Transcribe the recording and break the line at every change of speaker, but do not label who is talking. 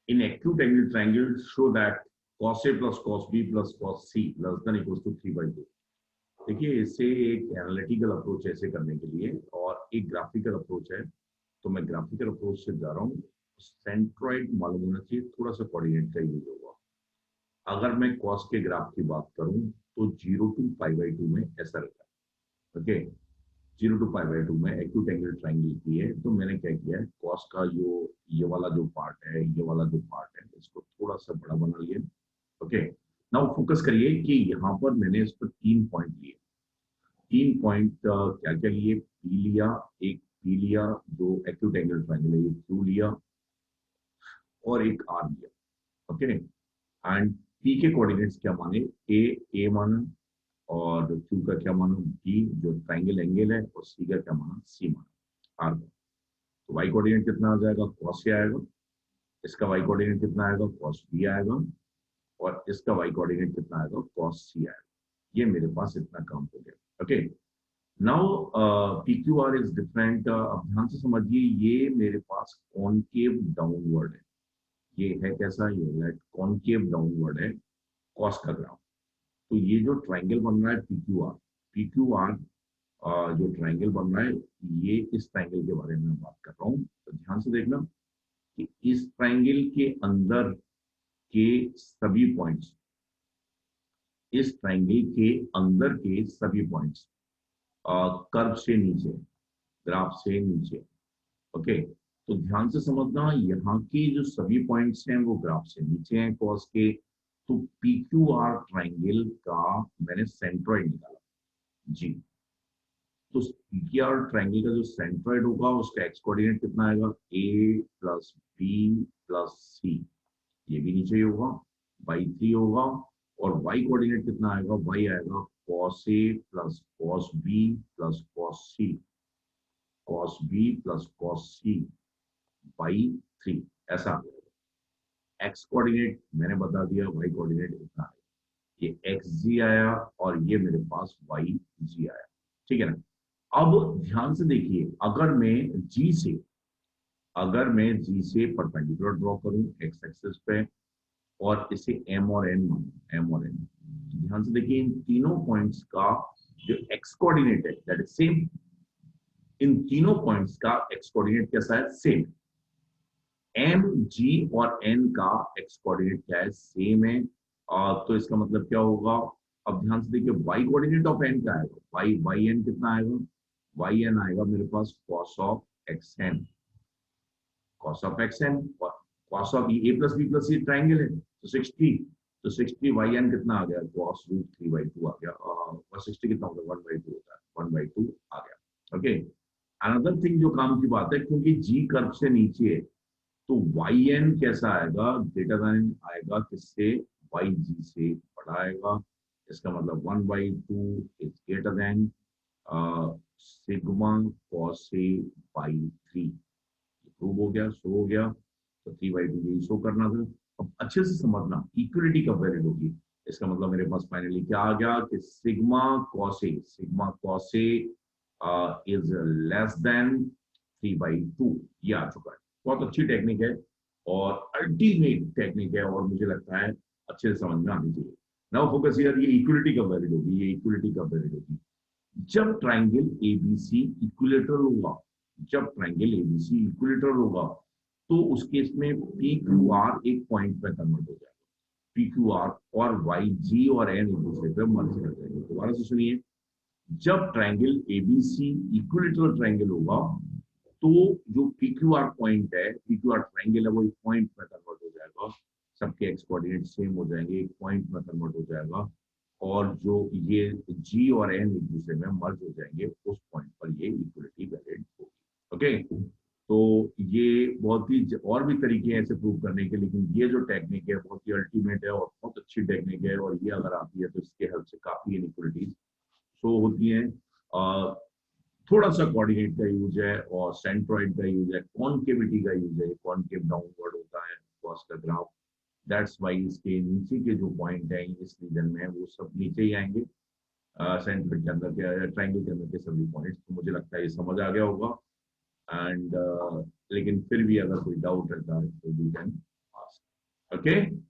In acute angle triangle, show that cos A plus cos B plus cos C less than equals to 3/2. देखिए इससे एक analytical approach ऐसे करने के लिए और एक ग्राफिकल अप्रोच है, तो मैं ग्राफिकल अप्रोच से जा रहा हूँ। सेंट्रॉइड मालूम होना चाहिए, थोड़ा सा कोऑर्डिनेट का यूज होगा। अगर मैं कॉस के ग्राफ की बात करूं तो 0 to π/2 में ऐसा रहता है। ओके, 0 to π/2 में एक्यूट एंगल ट्राइंगल की है, तो मैंने क्या किया है, कॉस का जो ये वाला जो पार्ट है, ये वाला जो पार्ट है, इसको थोड़ा सा बड़ा बना लिया। ओके, नाउ फोकस करिए कि यहाँ पर मैंने इस पर 3 पॉइंट लिए। 3 पॉइंट क्या क्या लिए, पी लिया, एक पी लिया जो एक्यूट एंगल ट्राइंगल है, ये क्यू लिया और एक आर लिया। ओके, एंड पी के कोऑर्डिनेट्स क्या माने, ए माना, और क्यू का क्या माना, बी जो ट्राइंगल एंगल है, और सी का क्या माना, सी माना, आर का। तो वाई कोऑर्डिनेट कितना आ जाएगा, कॉस से आएगा। इसका वाई कोऑर्डिनेट कितना आएगा, कॉस बी आएगा। और इसका वाई कोऑर्डिनेट कितना आएगा, कॉस सी आएगा। ये मेरे पास इतना काम हो गया। Okay, now P Q R is different. अब ध्यान से समझिए, ये मेरे पास कॉनकेव डाउनवर्ड है। ये है कैसा, ये लाइट कॉनकेव डाउनवर्ड है कॉस का ग्राफ। तो ये जो ट्राइंगल बन रहा है पी क्यू आर जो ट्राइंगल बन रहा है, ये इस ट्राइंगल के बारे में बात कर रहा हूँ। तो ध्यान से देखना कि इस ट्राइंगल के अंदर के सभी पॉइंट्स, इस ट्राइंगल के अंदर के सभी पॉइंट्स कर्व से नीचे, ग्राफ से नीचे। ओके, तो ध्यान से समझना, यहाँ के जो सभी पॉइंट्स हैं वो ग्राफ से नीचे हैं कॉस के। तो पी क्यू आर ट्राइंगल का मैंने सेंट्रॉइड निकाला जी। तो पी क्यू आर ट्राइंगल का जो सेंट्रॉइड होगा उसका एक्स कोऑर्डिनेट कितना आएगा, ए प्लस बी प्लस सी, ये भी नीचे ही होगा, बाई 3 होगा। और वाई कोऑर्डिनेट कितना आएगा, वाई आएगा cos A plus cos B plus cos C, cos B plus cos C by 3, ऐसा आ जाएगा। एक्स कोऑर्डिनेट मैंने बता दिया, वाई कोऑर्डिनेट इतना आएगा, ये एक्स जी आया और ये मेरे पास वाई जी आया। ठीक है ना। अब ध्यान से देखिए, अगर मैं जी से परपेंडिकुलर ड्रॉ करूं एक्स एक्सिस पे, और इसे एम और एन मानूं, एम और एन, ध्यान से देखिए इन तीनों पॉइंट्स का जो एक्स कोऑर्डिनेट है दैट इज सेम। इन तीनों पॉइंट्स का एक्स कोऑर्डिनेट कैसा है, सेम। एम जी और एन का एक्स कोऑर्डिनेट क्या है, सेम है। तो इसका मतलब क्या होगा, अब ध्यान से देखिए वाई कोऑर्डिनेट ऑफ एन क्या आएगा, वाई वाई एन कितना आएगा, वाई एन आएगा मेरे पास cos of x n, cos of x n, cos of A plus B plus C triangle है तो 60। तो 60 वाई एन कितना आ गया, कॉस रूट 3/2 आ गया, और 60 कितना होगा, 1/2 होता है, 1/2 आ गया। ओके, अनदर थिंग जो काम की बात है, क्योंकि जी कर्व से नीचे है, तो वाई एन कैसा आएगा, ग्रेटर देन आएगा किससे, वाई जी से बड़ा आएगा। इसका मतलब 1/2 is greater than sigma cos A by 3। Prove हो गया, शो हो गया। तो 3/2 यही शो करना था। अब अच्छे से समझना, इक्वलिटी कब वैलिड होगी, इसका मतलब मेरे पास फाइनली क्या आ गया कि sigma cos A is less than 3/2, ये आ चुका है। बहुत अच्छी टेक्निक है और अल्टीमेट टेक्निक है, और मुझे लगता है अच्छे से समझ में आनी चाहिए। नाउ फोकस हियर, ये इक्वलिटी कब वैलिड होगी, ये इक्वलिटी कब वैलिड होगी, जब ट्राइंगल एबीसी इक्विलेटरल होगा। जब ट्राइंगल एबीसी इक्विलेटरल होगा तो उस केस में पी क्यू आर एक पॉइंट पे कन्वर्ट हो जाएगा। पी क्यू आर और वाई जी और एन एक दूसरे पे मर्ज कर जाएंगे। दोबारा से सुनिए, जब ट्राइंगल एबीसी इक्विलेटरल ट्राइंगल होगा तो जो पी क्यू आर पॉइंट है, पी क्यू आर ट्राइंगल है, वो एक पॉइंट में कन्वर्ट हो जाएगा। सबके एक्स कोऑर्डिनेट सेम हो जाएंगे, एक पॉइंट में कन्वर्ट हो जाएगा। और जो ये जी और एन एक दूसरे में मर्ज हो जाएंगे, उस पॉइंट पर ये इक्वलिटी वैलिड होगी। ओके, तो ये बहुत ही और भी तरीके हैं ऐसे प्रूव करने के, लेकिन ये जो टेक्निक है बहुत ही अल्टीमेट है और बहुत अच्छी टेक्निक है, और ये अगर आती है तो इसके हेल्प से काफी इनइक्वलिटीज शो होती हैं। थोड़ा सा कोऑर्डिनेट का यूज है और सेंट्रॉइड का यूज है, कॉनकेविटी का यूज है, कॉनकेव डाउनवर्ड होता है कॉस का ग्राफ। दैट्स वाई इसके नीचे के जो पॉइंट है इस रीजन में वो सब नीचे ही आएंगे, सेंटर के अंदर के ट्राइंगल के अंदर के सभी पॉइंट्स। तो मुझे लगता है ये समझ आ गया होगा। एंड लेकिन फिर भी अगर कोई डाउट रहता है तो यू कैन आस्क। ओके